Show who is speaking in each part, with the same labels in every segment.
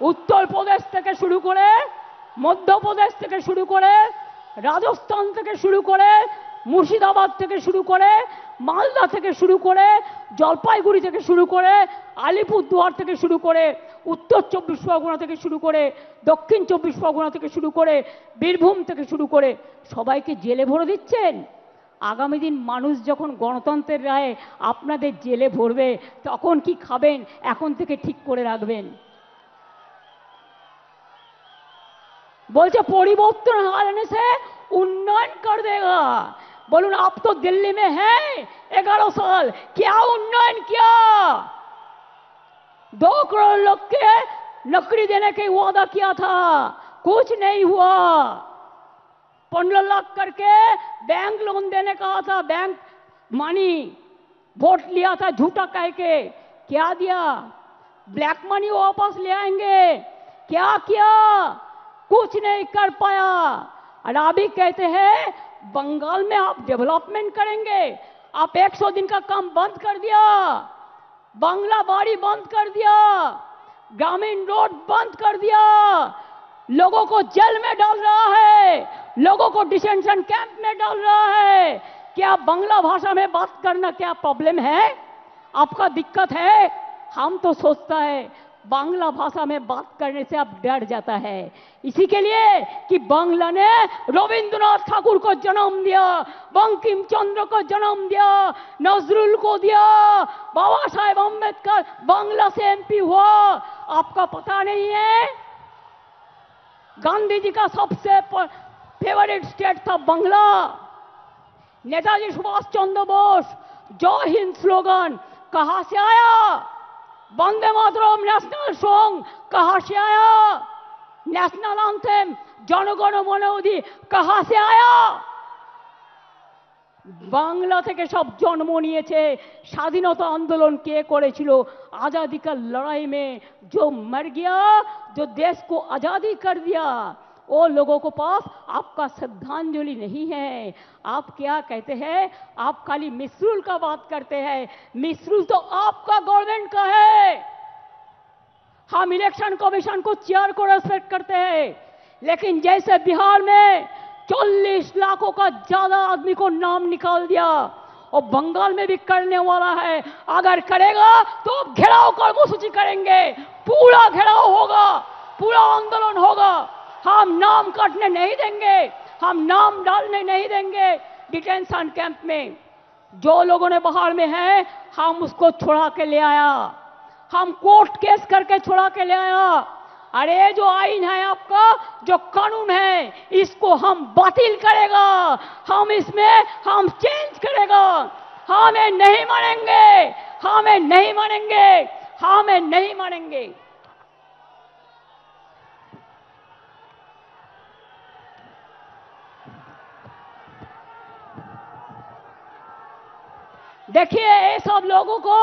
Speaker 1: উত্তরপ্রদেশ থেকে শুরু করে, মধ্যপ্রদেশ থেকে শুরু করে, রাজস্থান থেকে শুরু করে, মুর্শিদাবাদ থেকে শুরু করে, মালদা থেকে শুরু করে, জলপাইগুড়ি থেকে শুরু করে, আলিপুরদুয়ার থেকে শুরু করে, উত্তর 24 পরগনা থেকে শুরু করে, দক্ষিণ 24 পরগনা থেকে শুরু করে, বীরভূম থেকে শুরু করে সবাইকে জেলে ভরে দিচ্ছেন। আগামী দিন মানুষ যখন গণতন্ত্রের রায়ে আপনাদের জেলে ভরবে তখন কি খাবেন এখন থেকে ঠিক করে রাখবেন। बोलते परिवर्तन आने से उन्नयन कर देगा। बोलून आप तो दिल्ली में हैं 11 साल, क्या उन्नयन किया? 2 करोड़ लोग के नौकरी देने के वादा किया था, कुछ नहीं हुआ। 15 लाख करके बैंक लोन देने का था, बैंक मनी वोट लिया था झूठा कह के, क्या दिया? ब्लैक मनी वापस ले आएंगे, क्या किया? कुछ नहीं कर पाया। और अभी कहते हैं बंगाल में आप डेवलपमेंट करेंगे, आप 100 दिन का काम बंद कर दिया, बांग्ला बाड़ी बंद कर दिया, ग्रामीण रोड बंद कर दिया, लोगों को जेल में डाल रहा है, लोगों को डिटेंशन कैंप में डाल रहा है। क्या बांग्ला भाषा में बात करना क्या प्रॉब्लम है? आपका दिक्कत है? हम तो सोचता है बांग्ला भाषा में बात करने से आप डर जाता है, इसी के लिए कि बांग्ला ने रविंद्रनाथ ठाकुर को जन्म दिया, बंकिम चंद्र को जन्म दिया, नजरुल को दिया, बाबा साहेब अम्बेडकर बांग्ला से एमपी हुआ। आपका पता नहीं है? गांधी जी का सबसे फेवरेट स्टेट था बांग्ला। नेताजी सुभाष चंद्र बोस जय हिंद स्लोगन कहां से आया? वंदे मातरम नेशनल सॉन्ग कहां से आया? नेशनल एंथम जनगण मन अधि कहां से आया? बांग्ला থেকে সব জন্ম নিয়েছে। স্বাধীনতা आंदोलन কে করেছিল? आजादी का लड़ाई में जो मर गया, जो देश को आजादी कर दिया, वो लोगों को पास आपका श्रद्धांजलि नहीं है। आप क्या कहते हैं? आप खाली मिसरूल का बात करते हैं। मिसरूल तो आपका गवर्नमेंट का है। हम इलेक्शन कमीशन को चेयर को रेस्पेक्ट करते हैं, लेकिन जैसे बिहार में 40 लाखों का ज्यादा आदमी को नाम निकाल दिया और बंगाल में भी करने वाला है। अगर करेगा तो घेराव कर्मसूची करेंगे, पूरा घेराव होगा, पूरा आंदोलन होगा। हम नाम काटने नहीं देंगे, हम नाम डालने नहीं देंगे डिटेंशन कैंप में। जो लोगों ने बाहर में है हम उसको छुड़ा के ले आया, हम कोर्ट केस करके छुड़ा के ले आया। अरे जो आईन है आपका, जो कानून है, इसको हम बातिल करेगा, हम इसमें हम चेंज करेगा। हमें नहीं मानेंगे, हमें नहीं मानेंगे, हमें नहीं मानेंगे। देखिए ये सब लोगों को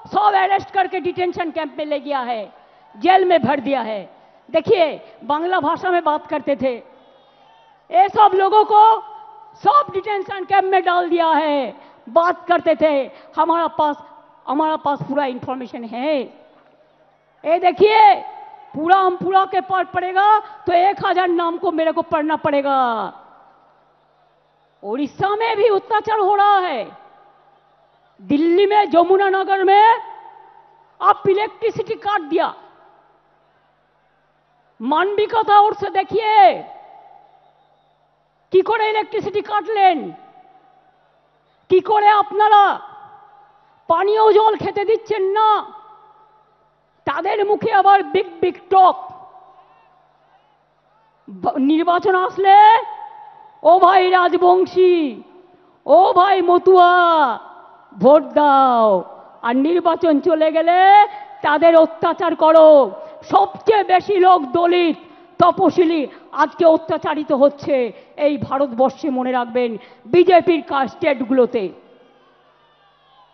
Speaker 1: सब अरेस्ट करके डिटेंशन कैंप में ले गया है, जेल में भर दिया है। देखिए बांग्ला भाषा में बात करते थे, ये सब लोगों को सब डिटेंशन कैंप में डाल दिया है। बात करते थे, हमारा पास पूरा इंफॉर्मेशन है। ये देखिए पूरा हम पूरा के पाठ पड़ेगा तो 1000 नाम को मेरे को पढ़ना पड़ेगा। उड़ीसा में भी अत्याचार हो रहा है, दिल्ली में जमुना नगर में आप इलेक्ट्रिसिटी काट दिया। मानविकता और से देखिए কি করে ইলেকট্রিসিটি কাটলেন, কি করে আপনারা পানীয় জল খেতে দিচ্ছেন না। তাদের মুখে আবার বিগ বিগ টক। নির্বাচন আসলে ও ভাই রাজবংশী, ও ভাই মতুয়া ভোট দাও, আর নির্বাচন চলে গেলে তাদের অত্যাচার করো। সবচেয়ে বেশি লোক দলিত তপশিলি আজকে অত্যাচারিত হচ্ছে এই ভারতবর্ষে, মনে রাখবেন বিজেপির স্টেটগুলোতে।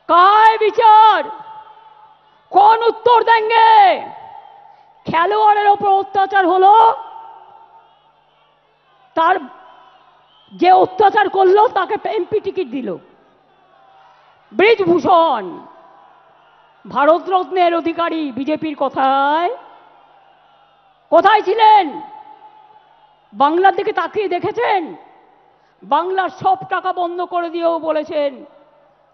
Speaker 1: কায় বিচার, কোন উত্তর দেंगे? খেলোয়াড়ের ওপর অত্যাচার হলো, তার যে অত্যাচার করলো তাকে এমপি টিকিট দিল। ब्रिजभूषण भारत रत्नेर अधिकारी बीजेपीर कथाय কোথায় ছিলেন? বাংলার দিকে তাকিয়ে দেখেছেন? বাংলার সব টাকা বন্ধ করে দিয়েও বলেছেন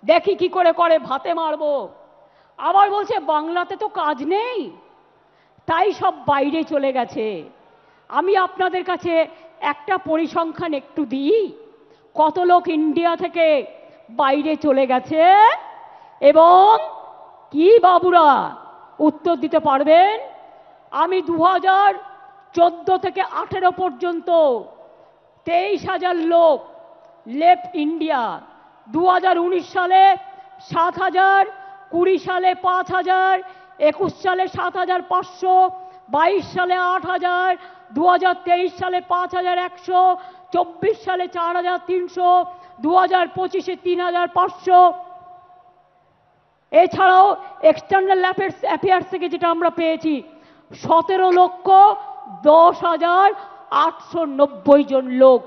Speaker 1: দেখি কি করে করে ভাতে মারবো। আবার বলছে বাংলাতে তো কাজ নেই, তাই সব বাইরে চলে গেছে। আমি আপনাদের কাছে একটা পরিসংখ্যান একটু দিই, কত লোক ইন্ডিয়া থেকে বাইরে চলে গেছে এবং কি বাবুরা উত্তর দিতে পারবেন? আমি 2014 থেকে 18 পর্যন্ত 23,000 লোক লেফট ইন্ডিয়া। 2019 সালে 7,000, 20 সালে 5,000, 21 সালে 7,500, 22 সালে 8,000, 2023 সালে 5,100, 24 সালে 4,300, 2025-এ 3,500। এছাড়াও এক্সটার্নাল অ্যাফেয়ার্স থেকে যেটা আমরা পেয়েছি 17,10,890 জন লোক।